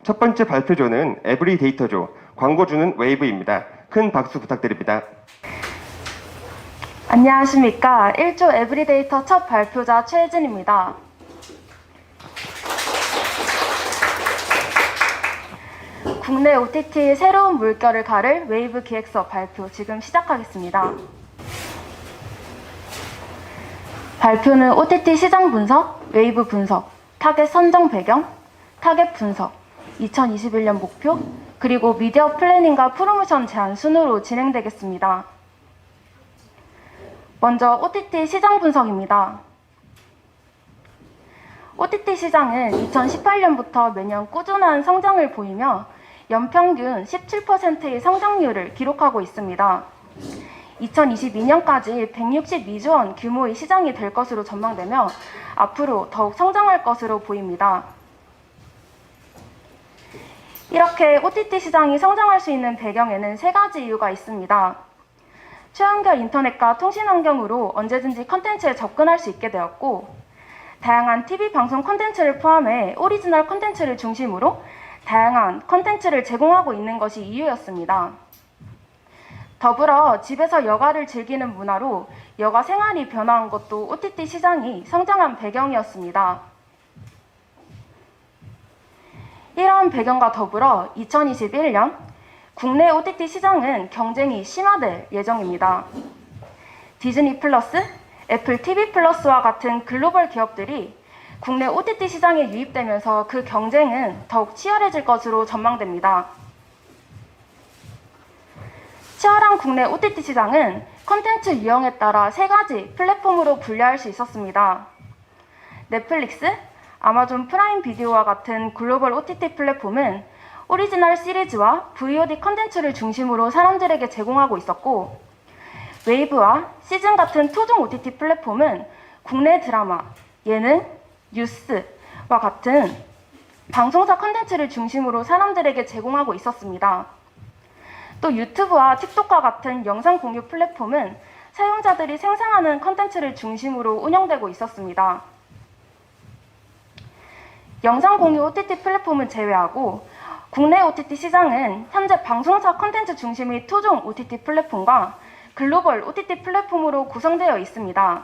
첫 번째 발표조는 에브리데이터조, 광고주는 웨이브입니다. 큰 박수 부탁드립니다. 안녕하십니까. 1조 에브리데이터 첫 발표자 최혜진입니다. 국내 OTT의 새로운 물결을 가를 웨이브 기획서 발표 지금 시작하겠습니다. 발표는 OTT 시장 분석, 웨이브 분석, 타겟 선정 배경, 타겟 분석, 2021년 목표, 그리고 미디어 플래닝과 프로모션 제안 순으로 진행되겠습니다. 먼저 OTT 시장 분석입니다. OTT 시장은 2018년부터 매년 꾸준한 성장을 보이며 연평균 17%의 성장률을 기록하고 있습니다. 2022년까지 162조 원 규모의 시장이 될 것으로 전망되며 앞으로 더욱 성장할 것으로 보입니다. 이렇게 OTT 시장이 성장할 수 있는 배경에는 세 가지 이유가 있습니다. 최연결 인터넷과 통신 환경으로 언제든지 컨텐츠에 접근할 수 있게 되었고, 다양한 TV 방송 컨텐츠를 포함해 오리지널 컨텐츠를 중심으로 다양한 컨텐츠를 제공하고 있는 것이 이유였습니다. 더불어 집에서 여가를 즐기는 문화로 여가 생활이 변화한 것도 OTT 시장이 성장한 배경이었습니다. 이러한 배경과 더불어 2021년 국내 OTT 시장은 경쟁이 심화될 예정입니다. 디즈니 플러스, 애플 TV 플러스와 같은 글로벌 기업들이 국내 OTT 시장에 유입되면서 그 경쟁은 더욱 치열해질 것으로 전망됩니다. 치열한 국내 OTT 시장은 콘텐츠 유형에 따라 세 가지 플랫폼으로 분류할 수 있었습니다. 넷플릭스, 아마존 프라임 비디오와 같은 글로벌 OTT 플랫폼은 오리지널 시리즈와 VOD 컨텐츠를 중심으로 사람들에게 제공하고 있었고, 웨이브와 시즌 같은 토종 OTT 플랫폼은 국내 드라마, 예능, 뉴스와 같은 방송사 컨텐츠를 중심으로 사람들에게 제공하고 있었습니다. 또 유튜브와 틱톡과 같은 영상 공유 플랫폼은 사용자들이 생산하는 컨텐츠를 중심으로 운영되고 있었습니다. 영상 공유 OTT 플랫폼을 제외하고 국내 OTT 시장은 현재 방송사 컨텐츠 중심의 토종 OTT 플랫폼과 글로벌 OTT 플랫폼으로 구성되어 있습니다.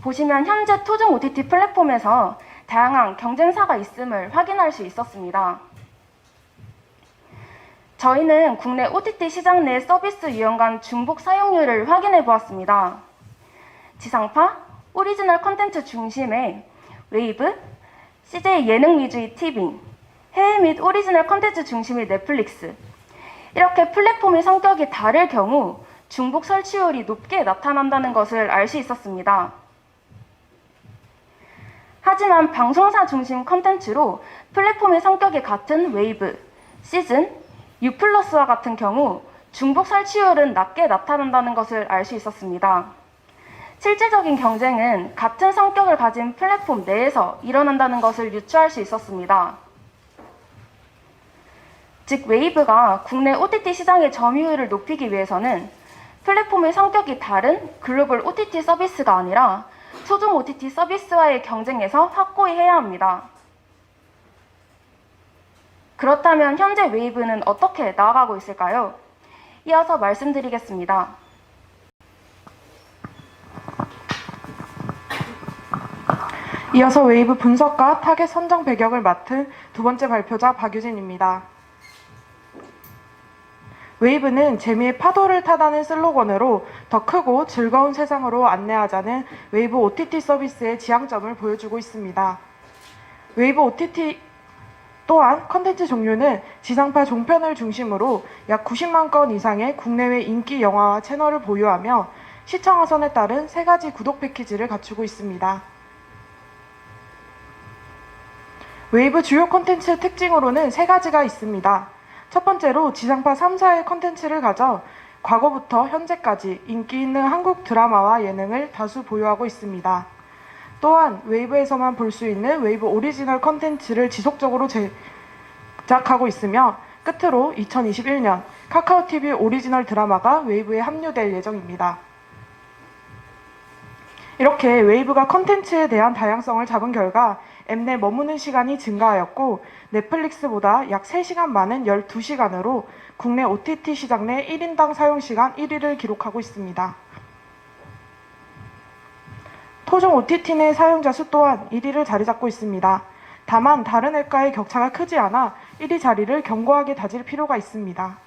보시면 현재 토종 OTT 플랫폼에서 다양한 경쟁사가 있음을 확인할 수 있었습니다. 저희는 국내 OTT 시장 내 서비스 유형 간 중복 사용률을 확인해 보았습니다. 지상파, 오리지널 컨텐츠 중심의 웨이브, CJ 예능 위주의 TV, 해외 및 오리지널 컨텐츠 중심의 넷플릭스, 이렇게 플랫폼의 성격이 다를 경우 중복 설치율이 높게 나타난다는 것을 알 수 있었습니다. 하지만 방송사 중심 컨텐츠로 플랫폼의 성격이 같은 웨이브, 시즌, U+와 같은 경우 중복 설치율은 낮게 나타난다는 것을 알 수 있었습니다. 실질적인 경쟁은 같은 성격을 가진 플랫폼 내에서 일어난다는 것을 유추할 수 있었습니다. 즉, 웨이브가 국내 OTT 시장의 점유율을 높이기 위해서는 플랫폼의 성격이 다른 글로벌 OTT 서비스가 아니라 토종 OTT 서비스와의 경쟁에서 확고히 해야 합니다. 그렇다면 현재 웨이브는 어떻게 나아가고 있을까요? 이어서 말씀드리겠습니다. 이어서 웨이브 분석과 타겟 선정 배경을 맡은 두 번째 발표자 박유진입니다. 웨이브는 재미의 파도를 타다는 슬로건으로 더 크고 즐거운 세상으로 안내하자는 웨이브 OTT 서비스의 지향점을 보여주고 있습니다. 웨이브 OTT 또한 컨텐츠 종류는 지상파 종편을 중심으로 약 90만 건 이상의 국내외 인기 영화와 채널을 보유하며 시청 화선에 따른 세 가지 구독 패키지를 갖추고 있습니다. 웨이브 주요 컨텐츠 특징으로는 세 가지가 있습니다. 첫 번째로 지상파 3사의 컨텐츠를 가져 과거부터 현재까지 인기 있는 한국 드라마와 예능을 다수 보유하고 있습니다. 또한 웨이브에서만 볼 수 있는 웨이브 오리지널 컨텐츠를 지속적으로 제작하고 있으며 끝으로 2021년 카카오TV 오리지널 드라마가 웨이브에 합류될 예정입니다. 이렇게 웨이브가 컨텐츠에 대한 다양성을 잡은 결과 앱 내 머무는 시간이 증가하였고 넷플릭스보다 약 3시간 많은 12시간으로 국내 OTT 시장 내 1인당 사용시간 1위를 기록하고 있습니다. 토종 OTT 내 사용자 수 또한 1위를 자리 잡고 있습니다. 다만 다른 앱과의 격차가 크지 않아 1위 자리를 견고하게 다질 필요가 있습니다.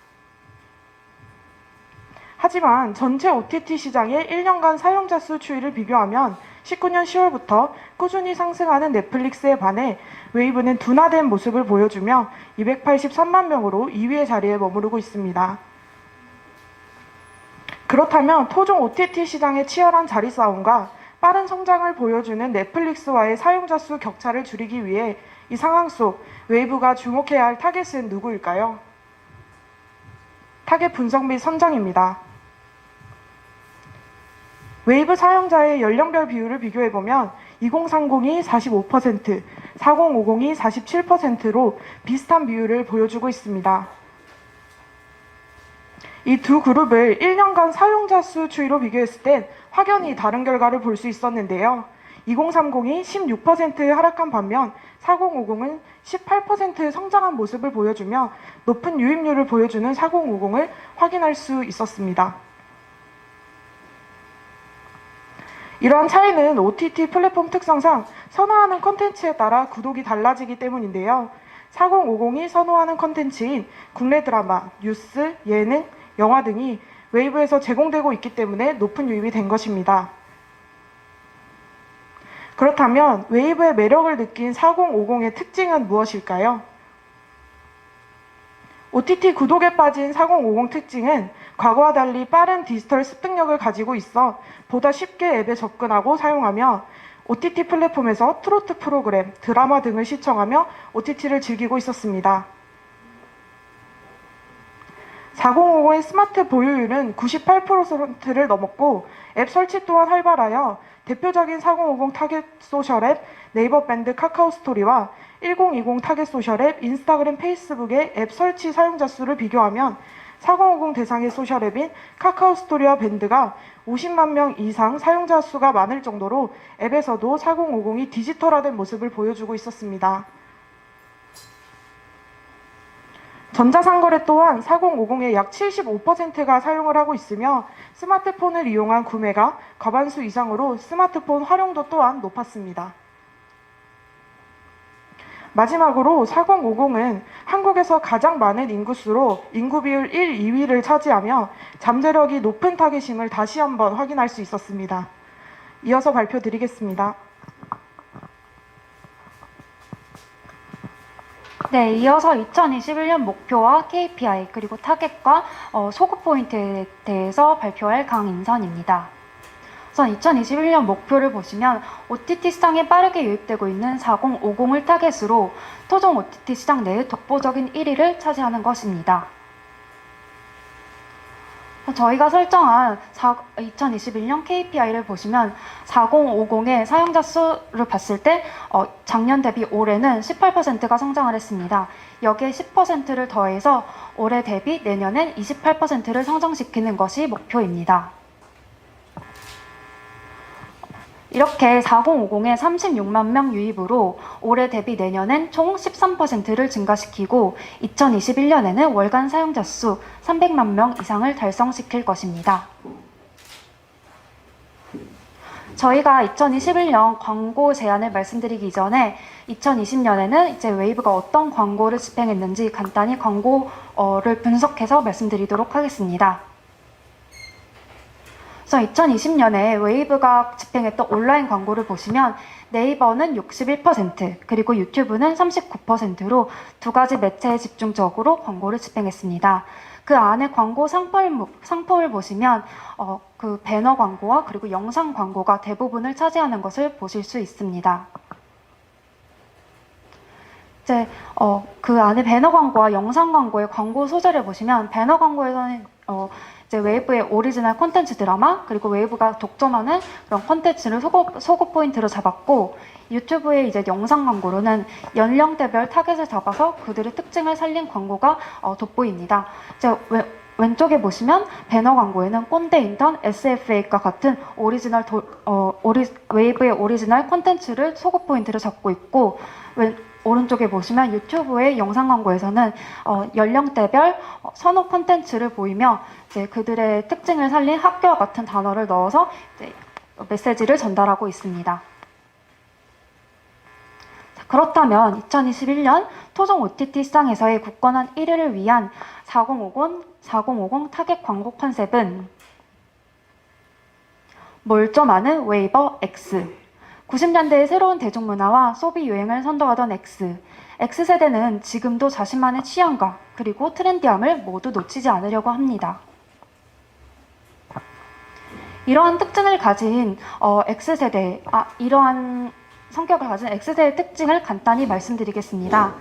하지만 전체 OTT 시장의 1년간 사용자 수 추이를 비교하면 19년 10월부터 꾸준히 상승하는 넷플릭스에 반해 웨이브는 둔화된 모습을 보여주며 283만 명으로 2위의 자리에 머무르고 있습니다. 그렇다면 토종 OTT 시장의 치열한 자리 싸움과 빠른 성장을 보여주는 넷플릭스와의 사용자 수 격차를 줄이기 위해 이 상황 속 웨이브가 주목해야 할 타겟은 누구일까요? 타겟 분석 및 선정입니다. 웨이브 사용자의 연령별 비율을 비교해보면 2030이 45%, 4050이 47%로 비슷한 비율을 보여주고 있습니다. 이 두 그룹을 1년간 사용자 수 추이로 비교했을 땐 확연히 다른 결과를 볼 수 있었는데요. 2030이 16% 하락한 반면 4050은 18% 성장한 모습을 보여주며 높은 유입률을 보여주는 4050을 확인할 수 있었습니다. 이러한 차이는 OTT 플랫폼 특성상 선호하는 콘텐츠에 따라 구독이 달라지기 때문인데요. 4050이 선호하는 콘텐츠인 국내 드라마, 뉴스, 예능, 영화 등이 웨이브에서 제공되고 있기 때문에 높은 유입이 된 것입니다. 그렇다면 웨이브의 매력을 느낀 4050의 특징은 무엇일까요? OTT 구독에 빠진 4050 특징은 과거와 달리 빠른 디지털 습득력을 가지고 있어 보다 쉽게 앱에 접근하고 사용하며 OTT 플랫폼에서 트로트 프로그램, 드라마 등을 시청하며 OTT를 즐기고 있었습니다. 4050의 스마트 보유율은 98%를 넘었고 앱 설치 또한 활발하여 대표적인 4050 타겟 소셜 앱 네이버 밴드 카카오 스토리와 1020 타겟 소셜 앱 인스타그램 페이스북의 앱 설치 사용자 수를 비교하면 4050 대상의 소셜 앱인 카카오 스토리와 밴드가 50만 명 이상 사용자 수가 많을 정도로 앱에서도 4050이 디지털화된 모습을 보여주고 있었습니다. 전자상거래 또한 4050의 약 75%가 사용을 하고 있으며 스마트폰을 이용한 구매가 과반수 이상으로 스마트폰 활용도 또한 높았습니다. 마지막으로 4050은 한국에서 가장 많은 인구수로 인구 비율 1, 2위를 차지하며 잠재력이 높은 타겟임을 다시 한번 확인할 수 있었습니다. 이어서 발표드리겠습니다. 네, 이어서 2021년 목표와 KPI 그리고 타겟과 소급 포인트에 대해서 발표할 강인선입니다. 우선 2021년 목표를 보시면 OTT 시장에 빠르게 유입되고 있는 4050을 타겟으로 토종 OTT 시장 내의 독보적인 1위를 차지하는 것입니다. 저희가 설정한 2021년 KPI를 보시면 4050의 사용자 수를 봤을 때 작년 대비 올해는 18%가 성장을 했습니다. 여기에 10%를 더해서 올해 대비 내년엔 28%를 성장시키는 것이 목표입니다. 이렇게 4050의 36만 명 유입으로 올해 대비 내년엔 총 13%를 증가시키고 2021년에는 월간 사용자 수 300만 명 이상을 달성시킬 것입니다. 저희가 2021년 광고 제안을 말씀드리기 전에 2020년에는 이제 웨이브가 어떤 광고를 집행했는지 간단히 광고를 분석해서 말씀드리도록 하겠습니다. 그래서 2020년에 웨이브가 집행했던 온라인 광고를 보시면 네이버는 61%, 그리고 유튜브는 39%로 두 가지 매체에 집중적으로 광고를 집행했습니다. 그 안에 광고 상품을 보시면 그 배너 광고와 그리고 영상 광고가 대부분을 차지하는 것을 보실 수 있습니다. 이제 그 안에 배너 광고와 영상 광고의 광고 소재를 보시면 배너 광고에서는 이제 웨이브의 오리지널 콘텐츠 드라마 그리고 웨이브가 독점하는 그런 콘텐츠를 소급 포인트로 잡았고 유튜브의 이제 영상 광고로는 연령대별 타겟을 잡아서 그들의 특징을 살린 광고가 돋보입니다. 이제 왼쪽에 보시면 배너 광고에는 꼰대 인턴, SFA과 같은 웨이브의 오리지널 콘텐츠를 소구 포인트를 적고 있고, 오른쪽에 보시면 유튜브의 영상 광고에서는 연령대별 선호 콘텐츠를 보이며 이제 그들의 특징을 살린 학교와 같은 단어를 넣어서 이제 메시지를 전달하고 있습니다. 자, 그렇다면 2021년 토종 OTT 시장에서의 굳건한 1위를 위한 4050 타겟 광고 컨셉은 뭘 좀 아는 웨이버 X. 90년대의 새로운 대중문화와 소비 유행을 선도하던 X세대는 지금도 자신만의 취향과 그리고 트렌디함을 모두 놓치지 않으려고 합니다. 이러한 특징을 가진 이러한 성격을 가진 X세대의 특징을 간단히 말씀드리겠습니다.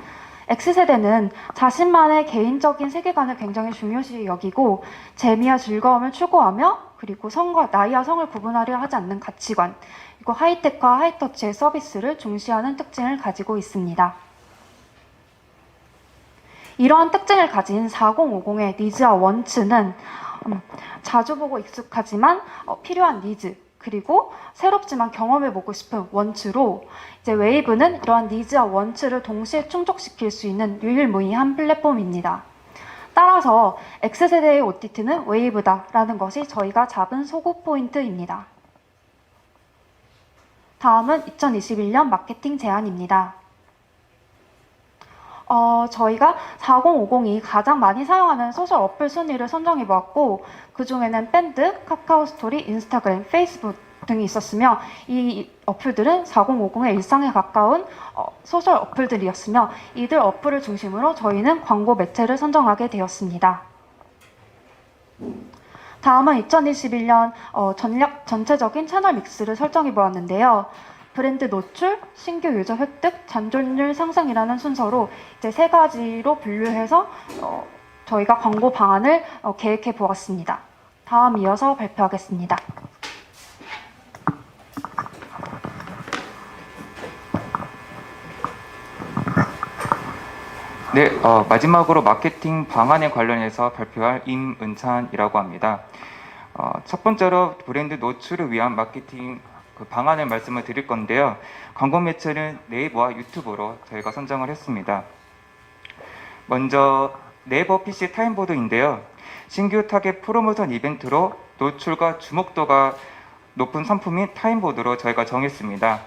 X세대는 자신만의 개인적인 세계관을 굉장히 중요시 여기고 재미와 즐거움을 추구하며 그리고 나이와 성을 구분하려 하지 않는 가치관, 그리고 하이테크와 하이터치의 서비스를 중시하는 특징을 가지고 있습니다. 이러한 특징을 가진 4050의 니즈와 원츠는 자주 보고 익숙하지만 필요한 니즈, 그리고 새롭지만 경험해보고 싶은 원츠로 이제 웨이브는 이러한 니즈와 원츠를 동시에 충족시킬 수 있는 유일무이한 플랫폼입니다. 따라서 X세대의 OTT는 웨이브다라는 것이 저희가 잡은 소구 포인트입니다. 다음은 2021년 마케팅 제안입니다. 저희가 4050이 가장 많이 사용하는 소셜 어플 순위를 선정해보았고, 그 중에는 밴드, 카카오 스토리, 인스타그램, 페이스북 등이 있었으며, 이 어플들은 4050의 일상에 가까운 소셜 어플들이었으며, 이들 어플을 중심으로 저희는 광고 매체를 선정하게 되었습니다. 다음은 2021년 전체적인 채널 믹스를 설정해 보았는데요. 브랜드 노출, 신규 유저 획득, 잔존율 상승이라는 순서로 이제 세 가지로 분류해서 저희가 광고 방안을 계획해 보았습니다. 다음 이어서 발표하겠습니다. 네, 마지막으로 마케팅 방안에 관련해서 발표할 임은찬이라고 합니다. 첫 번째로 브랜드 노출을 위한 마케팅 방안을 말씀을 드릴 건데요. 광고 매체는 네이버와 유튜브로 저희가 선정을 했습니다. 먼저 네이버 PC 타임보드인데요. 신규 타겟 프로모션 이벤트로 노출과 주목도가 높은 상품인 타임보드로 저희가 정했습니다.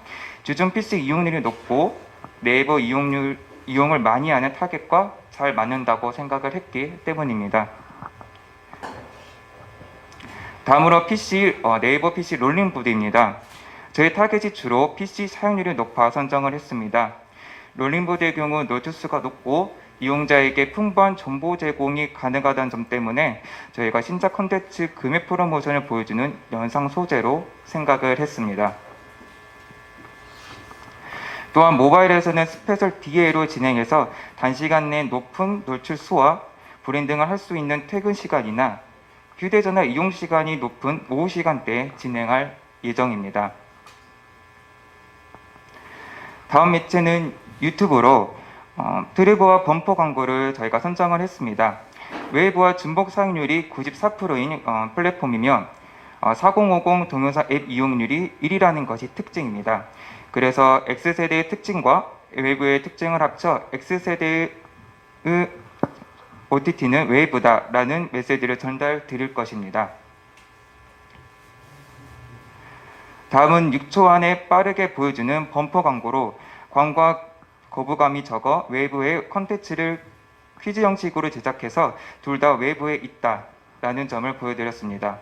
주중 PC 이용률이 높고 네이버 이용을 많이 하는 타겟과 잘 맞는다고 생각을 했기 때문입니다. 다음으로 네이버 PC 롤링보드입니다. 저희 타겟이 주로 PC 사용률이 높아 선정을 했습니다. 롤링보드의 경우 노트수가 높고 이용자에게 풍부한 정보 제공이 가능하다는 점 때문에 저희가 신작 콘텐츠 금액 프로모션을 보여주는 영상 소재로 생각을 했습니다. 또한 모바일에서는 스페셜 DA로 진행해서 단시간 내 높은 노출 수와 브랜딩을 할 수 있는 퇴근 시간이나 휴대전화 이용 시간이 높은 오후 시간대에 진행할 예정입니다. 다음 매체는 유튜브로 트리버와 범퍼 광고를 저희가 선정을 했습니다. 웨이브와 중복 사용률이 94%인 플랫폼이며 4050 동영상 앱 이용률이 1위라는 것이 특징입니다. 그래서 X세대의 특징과 웨이브의 특징을 합쳐 X세대의 OTT는 웨이브다라는 메시지를 전달 드릴 것입니다. 다음은 6초 안에 빠르게 보여주는 범퍼 광고로 광고와 거부감이 적어 웨이브의 컨텐츠를 퀴즈 형식으로 제작해서 둘 다 웨이브에 있다라는 점을 보여드렸습니다.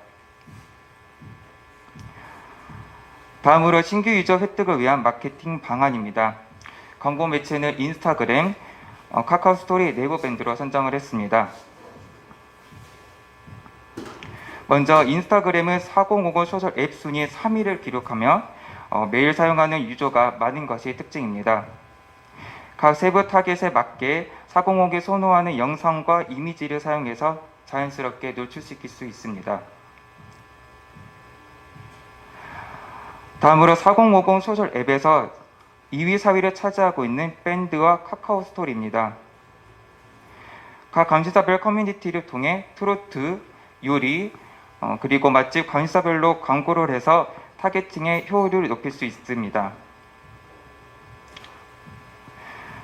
다음으로 신규 유저 획득을 위한 마케팅 방안입니다. 광고 매체는 인스타그램, 카카오 스토리, 네이버 밴드로 선정을 했습니다. 먼저 인스타그램은 4050 소셜 앱 순위 3위를 기록하며 매일 사용하는 유저가 많은 것이 특징입니다. 각 세부 타겟에 맞게 4050이 선호하는 영상과 이미지를 사용해서 자연스럽게 노출시킬 수 있습니다. 다음으로 4050 소셜 앱에서 2위, 4위를 차지하고 있는 밴드와 카카오 스토리입니다. 각 감시사별 커뮤니티를 통해 트로트, 요리, 그리고 맛집 감시사별로 광고를 해서 타겟팅의 효율을 높일 수 있습니다.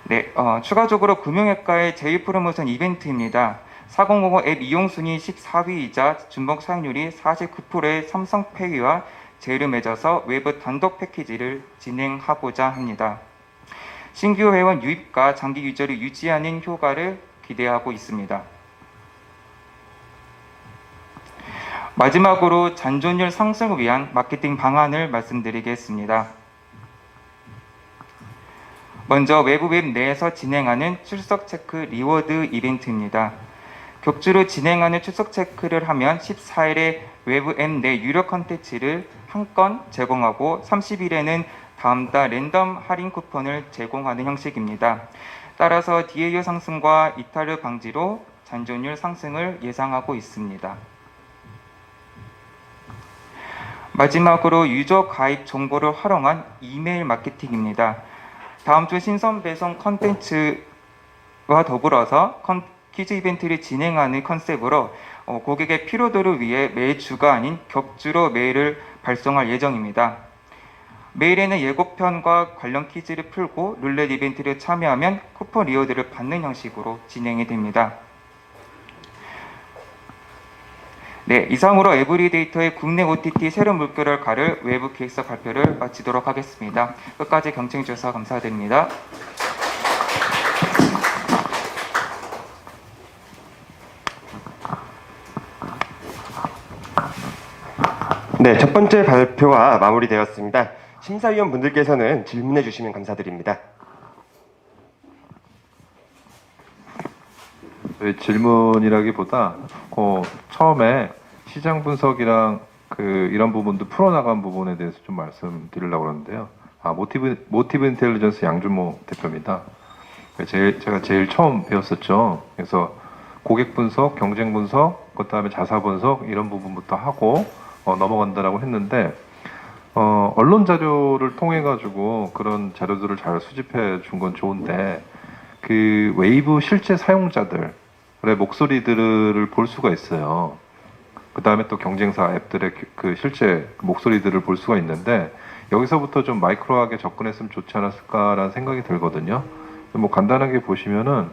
네, 추가적으로 금융앱과의 제2프로모션 이벤트입니다. 4050 앱 이용 순위 14위이자 중복 사용률이 49%의 삼성페이와 제휴를 맺어서 외부 단독 패키지를 진행하고자 합니다. 신규 회원 유입과 장기 유저를 유지하는 효과를 기대하고 있습니다. 마지막으로 잔존율 상승을 위한 마케팅 방안을 말씀드리겠습니다. 먼저 외부 웹 내에서 진행하는 출석 체크 리워드 이벤트입니다. 격주로 진행하는 출석 체크를 하면 14일에 외부 앱 내 유료 컨텐츠를 한 건 제공하고 30일에는 다음 달 랜덤 할인 쿠폰을 제공하는 형식입니다. 따라서 DAU 상승과 이탈을 방지로 잔존율 상승을 예상하고 있습니다. 마지막으로 유저 가입 정보를 활용한 이메일 마케팅입니다. 다음 주 신선 배송 컨텐츠와 더불어서 퀴즈 이벤트를 진행하는 컨셉으로 고객의 피로도를 위해 매주가 아닌 격주로 메일을 발송할 예정입니다. 메일에는 예고편과 관련 퀴즈를 풀고 룰렛 이벤트를 참여하면 쿠폰 리워드를 받는 형식으로 진행이 됩니다. 네, 이상으로 에브리데이터의 국내 OTT 새로운 물결을 가를 외부 기획서 발표를 마치도록 하겠습니다. 끝까지 경청해 주셔서 감사드립니다. 네, 첫 번째 발표가 마무리되었습니다. 심사위원분들께서는 질문해 주시면 감사드립니다. 질문이라기보다 처음에 시장 분석이랑 이런 부분도 풀어나간 부분에 대해서 좀 말씀드리려고 그러는데요. 모티브 인텔리전스 양준모 대표입니다. 제가 제일 처음 배웠었죠. 그래서 고객 분석, 경쟁 분석, 그다음에 자사 분석 이런 부분부터 하고 넘어간다라고 했는데 언론 자료를 통해 가지고 그런 자료들을 잘 수집해 준 건 좋은데 그 웨이브 실제 사용자들의 목소리들을 볼 수가 있어요. 그 다음에 또 경쟁사 앱들의 그 실제 목소리들을 볼 수가 있는데 여기서부터 좀 마이크로하게 접근했으면 좋지 않았을까라는 생각이 들거든요. 뭐 간단하게 보시면은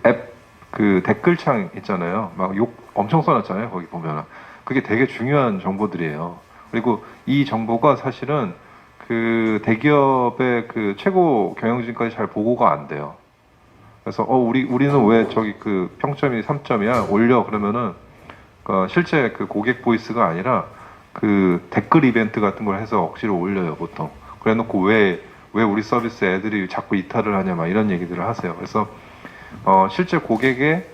앱 댓글창 있잖아요. 막 욕 엄청 써놨잖아요. 거기 보면은 그게 되게 중요한 정보들이에요. 그리고 이 정보가 사실은 그 대기업의 그 최고 경영진까지 잘 보고가 안 돼요. 그래서 우리는 왜 저기 그 평점이 3점이야 올려 그러면은 실제 그 고객 보이스가 아니라 그 댓글 이벤트 같은 걸 해서 억지로 올려요 보통. 그래놓고 왜 우리 서비스 애들이 자꾸 이탈을 하냐 막 이런 얘기들을 하세요. 그래서 실제 고객의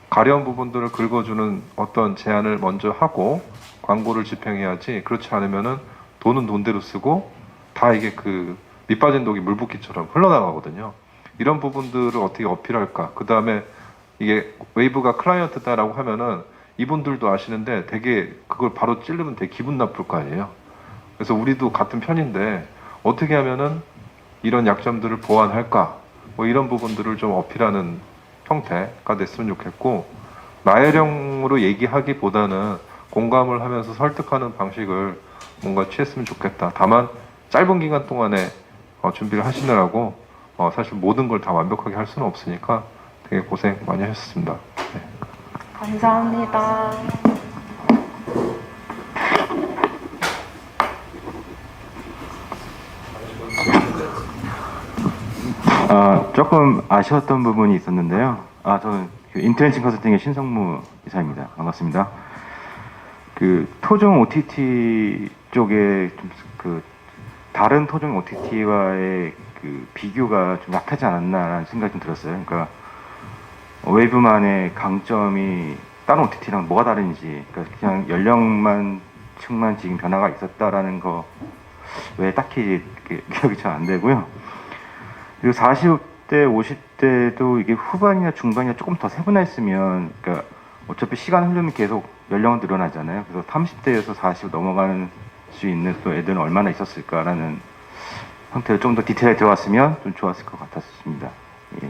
가려운 부분들을 긁어주는 어떤 제안을 먼저 하고 광고를 집행해야지. 그렇지 않으면은 돈은 돈대로 쓰고 다 이게 그 밑빠진 독이 물붓기처럼 흘러나가거든요. 이런 부분들을 어떻게 어필할까? 그 다음에 이게 웨이브가 클라이언트다라고 하면은 이분들도 아시는데 되게 그걸 바로 찌르면 되게 기분 나쁠 거 아니에요. 그래서 우리도 같은 편인데 어떻게 하면은 이런 약점들을 보완할까? 뭐 이런 부분들을 좀 어필하는 형태가 됐으면 좋겠고 나열형으로 얘기하기보다는 공감을 하면서 설득하는 방식을 뭔가 취했으면 좋겠다. 다만 짧은 기간 동안에 준비를 하시느라고 사실 모든 걸 다 완벽하게 할 수는 없으니까 되게 고생 많이 하셨습니다. 네. 감사합니다. 조금 아쉬웠던 부분이 있었는데요. 저는 인터넷 컨설팅의 신성무 이사입니다. 반갑습니다. 그 토종 OTT 쪽에 좀 다른 토종 OTT와의 그 비교가 좀 약하지 않았나라는 생각이 좀 들었어요. 그러니까 웨이브만의 강점이 다른 OTT랑 뭐가 다른지, 그러니까 그냥 연령만 층만 지금 변화가 있었다라는 거 왜 딱히 기억이 잘 안 되고요. 그리고 40대, 50대도 이게 후반이나 중반이나 조금 더 세분화했으면, 그러니까 어차피 시간 흐르면 계속 연령은 늘어나잖아요. 그래서 30대에서 40 넘어가는 수 있는 또 애들은 얼마나 있었을까라는 형태로 좀 더 디테일에 들어갔으면 좀 좋았을 것 같았습니다. 예.